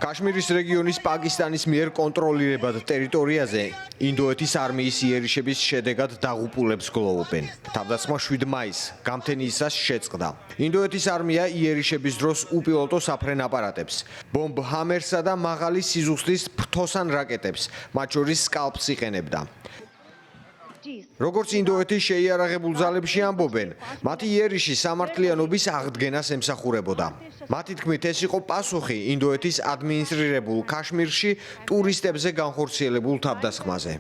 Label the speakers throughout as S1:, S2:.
S1: კაშმირის რეგიონის პაკისტანის მიერ კონტროლირებად ტერიტორიაზე ინდოეთის არმიის იერიშების შედეგად დაღუპულებს გლოვობენ. თავდასხმა 7 მაისს გამთენიისას შეწყდა. ინდოეთის არმია იერიშების დროს უპილოტო საფრენ აპარატებს, ბომბ ჰამერსა და მაღალი სიზუსტის ფრთოსან რაკეტებს, მათ შორის სკალპს იყენებდა. როგორც ინდოეთის შეიარაღებულ ძალებში ამბობენ, მათი იერიში სამართლიანობის აღდგენას ემსახურებოდა. მათი თქმით, ეს იყო პასუხი ინდოეთის ადმინისტრირებულ ქაშმირში ტურისტებზე განხორციელებულ თავდასხმაზე.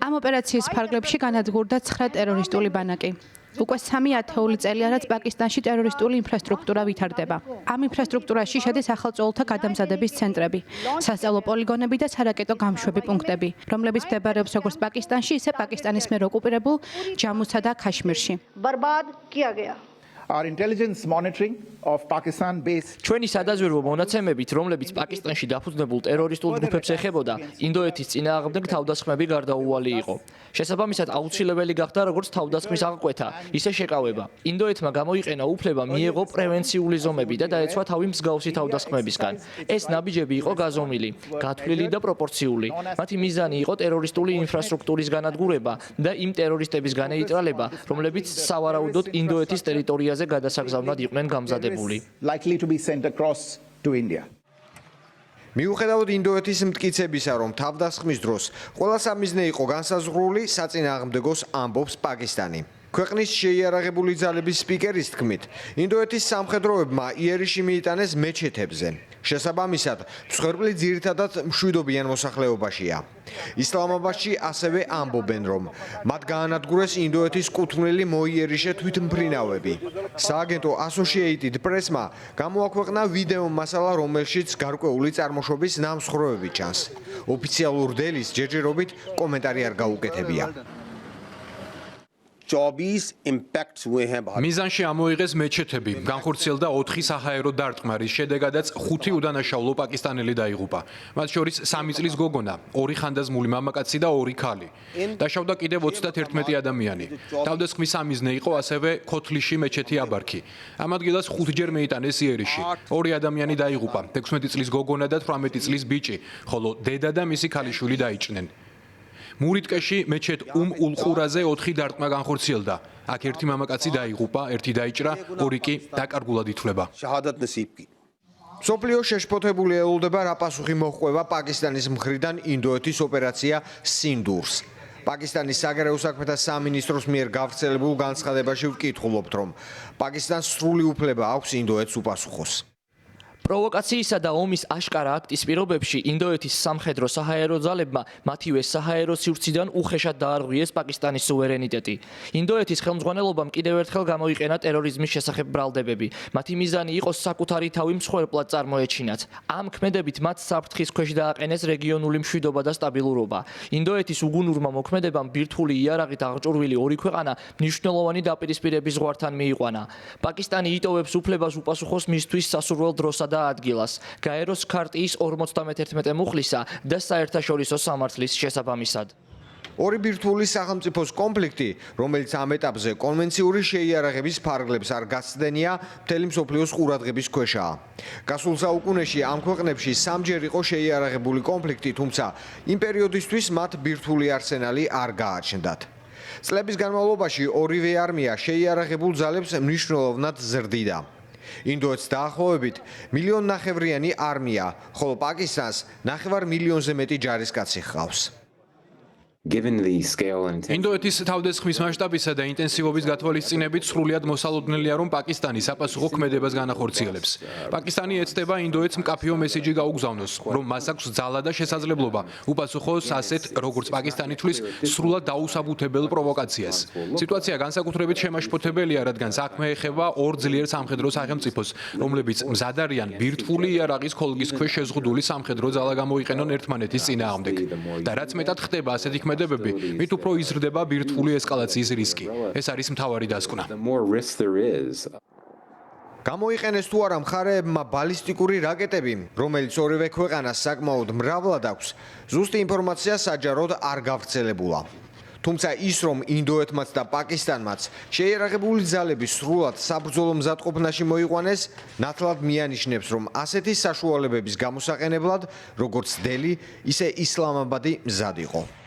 S2: ამ ოპერაციის ფარგლებში განადგურდა 9 ტერორისტული ბანაკი. უკვე 3 ათეული წელია, რაც პაკისტანში ტერორისტული ინფრასტრუქტურა ვითარდება. ამ ინფრასტრუქტურაში შედის ახალწოლთა გადამზადების ცენტრები, სასწავლო პოლიგონები და სარაკეტო გამშვები პუნქტები, რომლებიც მდებარეობს როგორც პაკისტანში, ისე პაკისტანის მიერ ოკუპირებულ ჯამუსა და ქაშმირში.
S3: Our intelligence monitoring of Pakistan based
S4: ჩვენი სადაზვერვო მონაცემებით, რომლებიც პაკისტანში დაფუძნებულ ტერორისტულ ჯგუფებს ეხებოდა, ინდოეთის წინააღმდეგ თავდასხმები გარდაუვალი იყო. შესაბამისად, აუცილებელი გახდა როგორც თავდასხმის აღკვეთა, ისე შეკავება. ინდოეთმა გამოიყენა უფლება მიეღო პრევენციული ზომები და დაეცვა თავი მსგავსი თავდასხმებისგან. ეს ნაბიჯები იყო გაზომილი, გათვლილი და პროპორციული. მათი მიზანი იყო ტერორისტული ინფრასტრუქტურის განადგურება და იმ ტერორისტების განეიტრალება, რომლებიც სავარაუდოდ ინდოეთის ტერიტორიაზე გადასაგზავნად იყვნენ გამზადებული.
S3: likely to be sent across to India.
S1: მიუხედავად ინდოეთის მტკიცებისა, რომ თავდასხმის დროს ყველა სამიზნე იყო განსაზღვრული, საწინააღმდეგოს ამბობს პაკისტანი. ქვეყნის შეიარაღებული ძალების სპიკერის თქმით, ინდოეთის სამხედროებმა იერიში მიიტანეს მეჩეთებზე. შესაბამისად, მსხვერპლი ძირითადად მშვიდობიან მოსახლეობაშია. ისლამაბადში ასევე ამბობენ, რომ მათ გაანადგურეს ინდოეთის კუთვნილი მოიერიშე თვითმფრინავები. სააგენტო Associated Press-მა გამოაქვეყნა ვიდეო მასალა, რომელშიც გარკვეული წარმოშობის ნამსხვრევები ჩანს. ოფიციალურ დელის ჯერჯერობით კომენტარი არ გაუკეთებია.
S5: მიზანში ამოიღეს მეჩეთები, განხორციელდა 4 საჰაერო დარტყმა, რის შედეგადაც 5 უდანაშაულო პაკისტანელი დაიღუპა. მათ შორის 3 წლის გოგონა, 2 ხანდაზმული მამაკაცი და 2 ქალი. დაშავდა კიდევ 31 ადამიანი. თავდასხმის სამიზნე იყო ასევე ქოთლიში მეჩეთი აბარქი. ამ ადგილას 5-ჯერ მეიტანეს იერიში. 2 ადამიანი დაიღუპა, 16 წლის გოგონა და 18 წლის ბიჭი, ხოლო დედა და მისი ქალიშვილი დაიჭნენ. მურიტკეში მეჩეთ ულ-ყურაზე 4 დარტყმა განხორციელდა. აქ 1 მამაკაცი დაიღუპა, 1 დაიჭრა, 2 კი დაკარგულად ითვლება.
S1: მსოფლიო შეშფოთებული ელოდება რა პასუხი მოჰყვება პაკისტანის მხრიდან ინდოეთის ოპერაცია სინდურს. პაკისტანის საგარეო საქმეთა სამინისტროს მიერ გავრცელებულ განცხადებაში ვკითხულობთ, რომ პაკისტანს სრული უფლება აქვს ინდოეთს უპასუხოს.
S4: პროვოკაციისა და ომის აშკარა აქტის პირობებში ინდოეთის სამხედრო საჰაერო ძალებმა მათივე საჰაერო სივრციდან უხეშად დაარღვიეს პაკისტანის სუვერენიტეტი. ინდოეთის ხელმძღვანელობამ კიდევ ერთხელ გამოიყენა ტერორიზმის შესახებ ბრალდებები. მათი მიზანი იყო საკუთარი თავი მსხვერპლად წარმოეჩინათ. ამ ქმედებით მათ საფრთხის ქვეშ დააყენეს რეგიონული მშვიდობა და სტაბილურობა. ინდოეთის უგუნურმა მოქმედებამ ბირთვული იარაღით აღჭურვილი 2 ქვეყანა მნიშვნელოვანი დაპირისპირების ზღვართან მიიყვანა. პაკისტანი იტოვებს უფლებას უპასუხოს მისთვის სასურველ დროსა და ადგილას, გაეროს ქარტიის 51 მუხლისა და საერთაშორისო სამართლის შესაბამისად.
S1: ორი ბირთვული სახელმწიფოს კონფლიქტი, რომელიც ამ ეტაპზე კონვენციური შეიარაღების ფარგლებს არ გასცდენია, მთელი მსოფლიოს ყურადღების ქვეშაა. გასულ საუკუნეში ამ ქვეყნებში 3-ჯერ იყო შეიარაღებული კონფლიქტი, თუმცა იმ პერიოდისთვის მათ ბირთვული არსენალი არ გააჩნდათ. წლების განმავლობაში ორივე არმია შეიარაღებულ ძალებს მნიშვნელოვნად ზრდიდა. ინდოეთს დაახლოებით 1,5 მილიონი არმია, ხოლო პაკისტანს 9 მილიონზე მეტი ჯარისკაცი ჰყავს.
S5: ინდოეთის თავდასხმის მასშტაბისა და ინტენსივობის გათვალისწინებით სრულიად მოსალოდნელია, რომ პაკისტანი საპასუხო ქმედებას განახორციელებს. პაკისტანი ეცდება ინდოეთს მკაფიო მესიჯი გაუგზავნოს, რომ მას აქვს ძალა და შესაძლებლობა უპასუხოს ასეთ, როგორც პაკისტანი თვლის, სრულად დაუსაბუთებელ პროვოკაციას. სიტუაცია განსაკუთრებით შემაშფოთებელია, რადგან საქმე ეხება 2 ძლიერ სამხედრო სახელმწიფოს, რომლებიც მზად არიან ბირთვული იარაღის ქოლგის ქვეშ შეზღუდული სამხედრო ძალა გამოიყენონ ერთმანეთის წინააღმდეგ. და რაც მეტად ხდება ასეთი ქმედებები, მით უფრო იზრდება ბირთვული ესკალაციის რისკი. ეს არის მთავარი დასკვნა.
S1: გამოიყენეს თუ არა მხარეებმა ბალისტიკური რაკეტები, რომელიც ორივე ქვეყანას საკმაოდ მრავლად აქვს, ზუსტი ინფორმაცია საჯაროდ არ გავრცელებულა. თუმცა ის რომ ინდოეთმაც და პაკისტანმაც შეიარაღებული ძალების სრულად საბრძოლო მზადყოფნაში მოიყვანეს, ნათლად მიანიშნებს, რომ ასეთი საშუალებების გამოსაყენებლად როგორც დელი, ისე ისლამაბადი მზად იყო.